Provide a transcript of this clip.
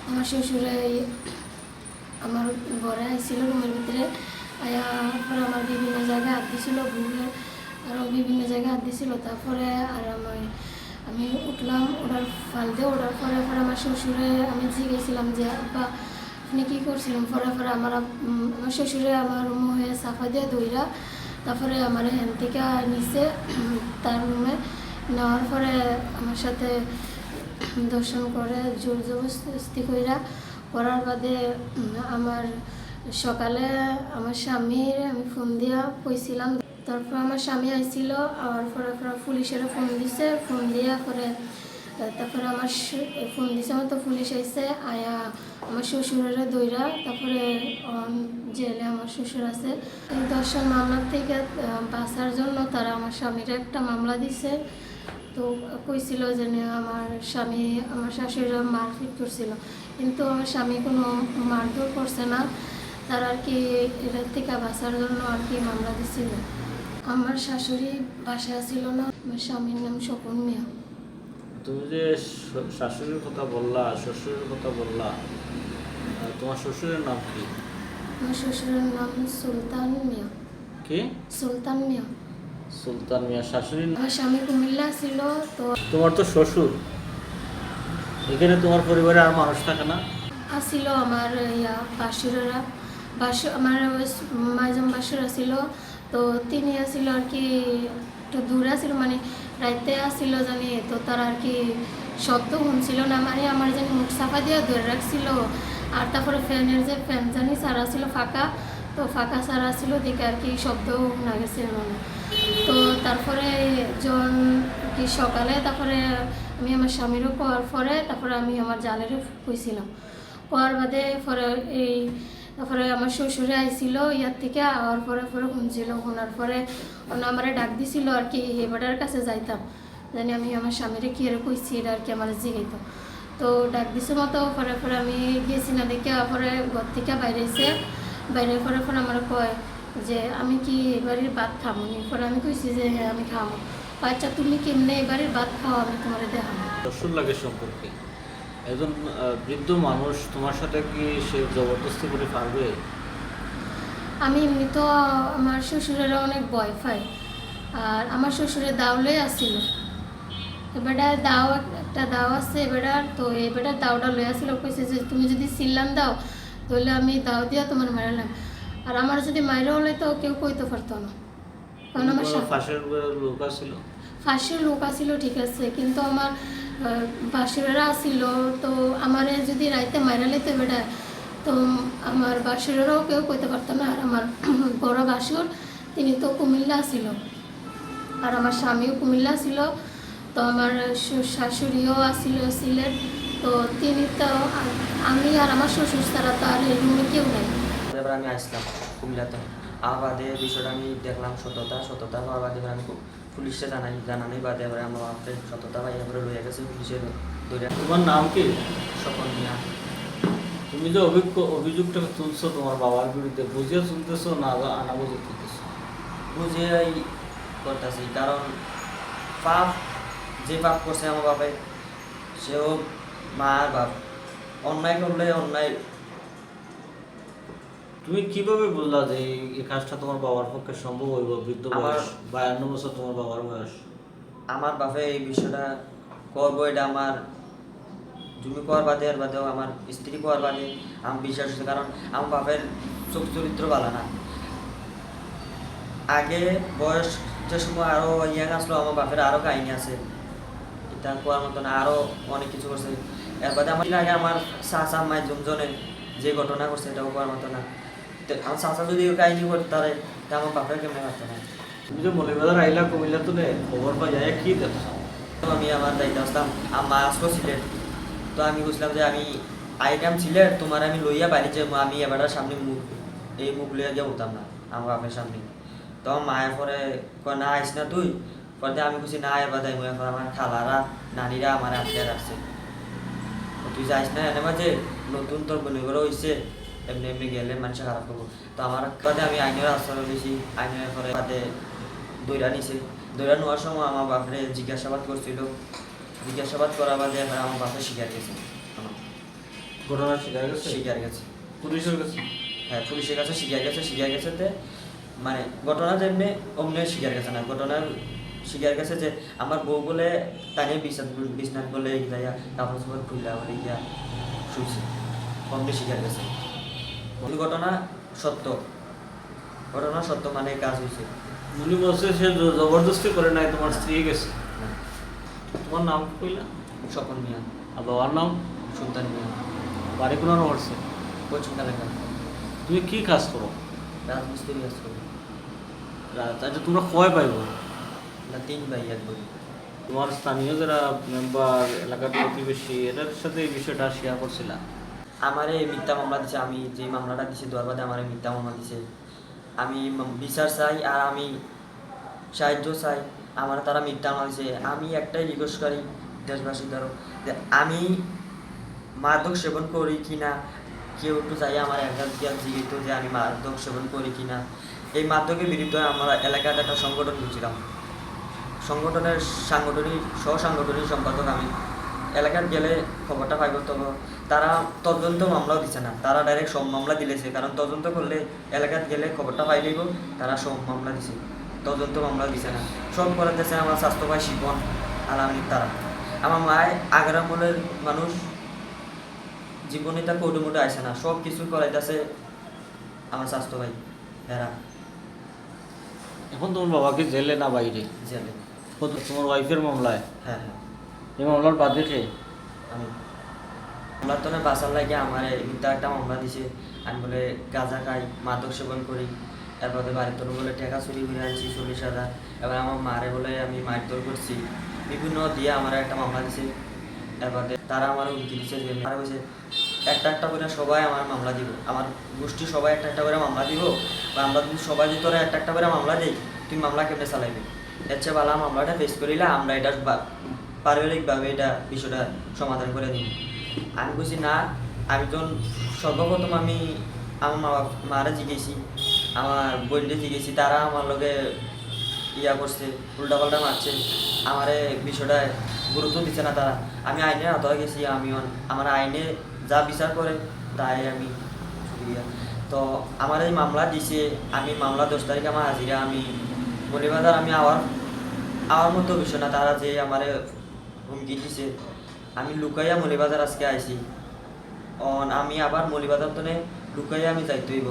আমার শ্বশুরে আমার ঘরে আইছিল রুমের ভিতরে আয়া পরে আমার বিভিন্ন জায়গায় হাত দিছিল, বুকে আরও বিভিন্ন জায়গায় হাত দিছিল। তারপরে আর আমি উঠলাম, ওঠার ফাল দিয়ে ওঠার পরে আমার শ্বশুরে আমি জিজ্ঞেছিলাম যে আব্বা আপনি কী করছিলাম। পরে আমার শ্বশুরে আমার মুহে সাফা দিয়ে দইরা তারপরে আমার হ্যান থেকে নিচে তার রুমে নেওয়ার পরে আমার সাথে দর্শন করে জোর জবরদস্তি করার বাদে আমার সকালে আমার স্বামীর আমি ফোন দিয়া কইছিলাম। তারপর আমার স্বামী আইছিল, আর পরে পুলিশের ফোন দিছে, ফোন দিয়া পরে তারপরে আমার ফোন দিছে আমার তো পুলিশ আইছে আয়া আমার শ্বশুরের দইরা তারপরে জেলে আমার শ্বশুর আছে। এই দর্শন মামলার থেকে বাঁচার জন্য তারা আমার স্বামীর একটা মামলা দিছে। তো কইছিল যে আমার স্বামী আমার শাশুড়িরা মারপিট করছিল, কিন্তু আমার স্বামী কোনো মারধর করছে না। তারা আর কি এটার থেকে বাঁচার জন্য আর কি মামলা দিছিল। আমার শাশুড়ি বাসায় ছিল না, আমার স্বামীর নাম স্বপন মিয়া। তুমি যে শাশুড়ির কথা বললা, শ্বশুরের কথা বললা, তোমার শ্বশুরের নাম কি? আমার শ্বশুরের নাম সুলতান মিয়া। কি? সুলতান মিয়া। সুলতান মিয়া। শাশুড়ির আমার স্বামী কুমিল্লা ছিল। তো তোমার তো শ্বশুর, এখানে তোমার পরিবারে আর মানুষ থাকে না? আসছিল আমার বাসুরেরা, আমার মাইজম বাসুর আসছিল। তো তিনি আসছিল আর কি একটু দূরে আসছিল, মানে রাইতে আসছিল জানি। তো তারা আর কি শব্দ শুনছিল না, মানে আমার জানি মুখ সাফা দিয়ে ধরে রাখছিল। আর তারপরে ফ্যানের যে ফ্যান জানি সারা ছিল ফাঁকা, তো ফাঁকা সারা ছিল দেখে আর কি শব্দ না গেছিল না। তো তারপরে যখন কি সকালে তারপরে আমি আমার স্বামীরও পাওয়ার পরে তারপরে আমি আমার জালেরও কইছিলাম। পাওয়ার বাদে পরে তারপরে আমার শ্বশুরে আইছিল ইয়ার থেকে আওয়ার পরে শুনছিল, শোনার পরে আমারে ডাক দিছিল আর কি এবারের কাছে যাইতাম, জানি আমি আমার স্বামীরে কি এর কইছি এটা আর কি আমার জিগাইতো। তো ডাক দিছে মতো পরে আমি গেছি না দেখে পরে ঘর থেকে বাইরে পরে আমার কয় যে আমি কি এবারের ভাত খাবো নি। পরে আমি কইছি যে হ্যাঁ আমি খাবো। বাচ্চা তুমি কেমনে এবারের ভাত খাও আমি তোমার দেখাবো। শ্বশুর লাগে সম্পর্কে একজন বৃদ্ধ মানুষ তোমার সাথে কি সে জবরদস্তি করে পারবে? আমি এমনি তো আমার শ্বশুরেরা অনেক ভয় পায়, আর আমার শ্বশুরের দাওলে আসছিল। এবারে একটা দাও আছে এবারে, তো এবারে দাওটা লয়ে আসছিল, কইছে যে তুমি যদি সিল্লান দাও তাহলে আমি দাও দিয়া তোমার মারালাম। আর আমার যদি মাইরা হলে তো কেউ কইতে পারতো না, কারণ আমার ফাঁসের লোক আছিল। ফাঁসের লোক আসছিল ঠিক আছে, কিন্তু আমার বাসুরেরা আসছিল। তো আমারে যদি রাইতে মাইরা লইতে বেটা, তো আমার বাসুরেরাও কেউ কইতে পারতো না। আর আমার বড় বাসুর তিনি তো কুমিল্লা আসছিল, আর আমার স্বামীও কুমিল্লা ছিল। তো আমার শাশুড়িও আসছিল সিলেট। তো তিনি তো আমি আর আমার শ্বশুর ছাড়া তো আর এই রুমে কেউ নাই। এবার আমি আসলাম কুমিল্লাতে, আমার বাদে বিষয়টা আমি দেখলাম সততা হওয়ার বাদে আমি পুলিশে জানানোর বাদে এবার আমার বাপকে সততা পাই এবারে রয়ে গেছে পুলিশের ধরে। তোমার নাম কি? স্বপন মিয়া। তুমি যে অভিযোগটা তুলছো তোমার বাবার বিরুদ্ধে, বুঝিয়ে তুলতেছো না আনা বুঝে তুলতেছো? বুঝেই করতেছি, কারণ যে পাপ করছে আমার বাপে, সেও মার বাপ, অন্যায় করলে অন্যায়। তুমি কিভাবে বললা যে এই কাজটা তোমার বাবার পক্ষে সম্ভব হইব? বৃদ্ধ বয়স 52 বছর তোমার বাবার বয়স। আমার বাপে এই বিষয়টা করবো, এটা আমার জমি কোয়ার বাদে আর বাদেও আমার স্ত্রী কোয়ার বাদে আমি বিশ্বাস হচ্ছে, কারণ আমার বাপের চরিত্র ভালো না। আগে বয়স যে সময় আরও ইয়াং আসলো, আমার বাপের আরও কাহিনী আছে, এটা কোয়ার মতো না, আরও অনেক কিছু করছে। এর বাদে আমার আগে আমার চাচা মাই জনে যে ঘটনা করছে এটাও কোয়ার মতো না। আমার চাচা যদি কাহিনী করতে পারে তা আমার বাপের কেমন পারতো না। তুমি যে মলিবাজার আইলা কুমিল্লা তুলে খবর পাই যায় কি দেখছো? আমি আমার দায়িত্ব আসতাম, আমার আসলো সিলেট। তো আমি বুঝলাম যে আমি আইটাম সিলেট, তোমার আমি লইয়া বাড়ি যে আমি এবার সামনে মুখ লইয়া গিয়ে উঠতাম না আমার বাপের সামনে। তো আমার মায়ের পরে কয় না আইস না তুই, পরে আমি বুঝি না এবার দেয় এখন আমার খালারা নানিরা আমার আটকে রাখছে, তুই যাইস না এনে মাঝে নতুন তোর বোনগুলো হয়েছে, এমনি গেলে মানুষ খারাপ করবো। তো আমার বাদে আমি আইনের আশ্রয় বেশি, আইনের পরে বাদে দৈরা নিছে। দৈরা নেওয়ার সময় আমার বাপরে জিজ্ঞাসাবাদ করছিল, জিজ্ঞাসাবাদ করার বাদে এবার আমার বাপে শিকার গেছে। ঘটনা শিকার গেছে শিকার গেছে। পুলিশের কাছে? হ্যাঁ, পুলিশের কাছে শিকার গেছে মানে ঘটনা যেমনি অমনি শিকার গেছে না, ঘটনার শিকার গেছে যে আমার বউ বলে তাকে বিছনাথ বলে যাইয়া কাপড় চোপড় খুললা বলে গিয়া শুনছে, অমনি শিকার গেছে। কিন্তু ঘটনা সত্য মানে কাজ হয়েছে। উনি বলছে সে জবরদস্তি করে নাই, তোমার স্ত্রী গেছে। তোমার নাম কইলা? স্বপন মিয়া। আর বাবার নাম? সুলতান মিয়া। বাড়ি কোন পড়ছে? পশ্চিম এলাকা। তুমি কি কাজ করো? রাজমিস্ত্রি কাজ করি। আচ্ছা, তোমরা কয় পাইব? না, 3 ভাই 1 বোন। তোমার স্থানীয় যারা মেম্বার, এলাকার প্রতিবেশী, এদের সাথে এই বিষয়টা শেয়ার করছিলা? আমারে মিথ্যা মামলা দিছে, আমি যে মামলাটা দিছি দরবারে আমারে মিথ্যা মামলা দিছে। আমি বিচার চাই আর আমি সাহায্য চাই, আমার তারা মিথ্যা মামলা দিছে। আমি একটাই রিকোয়েস্ট করি দেশবাসীর দ্বারা যে আমি মাদক সেবন করি কিনা, কেউ একটু চাই আমার একজন জিজ্ঞিত যে আমি মাদক সেবন করি কিনা। এই মাদকের বিরুদ্ধে আমরা এলাকাতে একটা সংগঠন করছিলাম, সংগঠনের সাংগঠনিক সম্পাদক আমি। এলাকার গেলে খবরটা পাইব, তবে তারা তদন্ত মামলাও দিচ্ছে না, তারা ডাইরেক্ট সব মামলা দিলেছে। কারণ তদন্ত করলে এলাকাত গেলে খবরটা পাইলেইব, তারা সব মামলা দিছে, তদন্ত মামলা দিছে না। সব করাতেছে আমার স্বাস্থ্য ভাই শিবন আলামিন। তারা আমার মায় আগ্রামলের মানুষ, জীবনে তা কোটে মোটে আসে না, সব কিছু করাইতেছে আমার স্বাস্থ্য ভাই এরা। এখন তোমার বাবাকে জেলে না বাইরে? জেলে। তোমার ওয়াইফের মামলায়? হ্যাঁ। এই মামলার বাদে খেয়ে আমি মামলার তো বাঁচার লাগে আমার মিথ্যা একটা মামলা দিছে, আমি বলে গাঁজা খাই, মাদক সেবন করি, এরপরে বাড়ির তোর বলে টাকা চুরি করে আনছি 40,000। এবার আমার মারে বলে আমি মারধর করছি, বিভিন্ন দিয়ে আমার একটা মামলা দিছে। এরপরে তারা আমার হুমকি দিচ্ছে যে মারা বলছে একটা করে সবাই আমার মামলা দিব, আমার গোষ্ঠী সবাই একটা করে মামলা দিব, বা আমরা যদি সবাই যদি তোরা একটা করে মামলা দিই, তুই মামলা কেমনে চালাইবি? এর চেয়ে ভালো মামলাটা ফেস করিলে আমরা এটা পারিবারিকভাবে এটা বিষয়টা সমাধান করে দিই। আমি বলছি না, আমি যখন সর্বপ্রথম আমি আমার মারা জিগেছি, আমার বোনকে জিগেছি, তারা আমার লগে ইয়া করছে, উল্টাপাল্টা মারছে, আমার বিষয়টা গুরুত্ব দিচ্ছে না তারা। আমি আইনের আওতায় গেছি, আমি আমার আইনে যা বিচার করে তাই আমি তো আমার এই মামলা দিছে। আমি মামলা 10 তারিখে আমার হাজিরা, আমি মলিবাজার আমি আওয়ার মতো বিষয় না, তারা যে আমার হুমকি দিছে। আমি লুকাইয়া মলিবাজার আজকে আইছি, আমি আবার মলিবাজার তো লুকাইয়া আমি যাইতে হইব।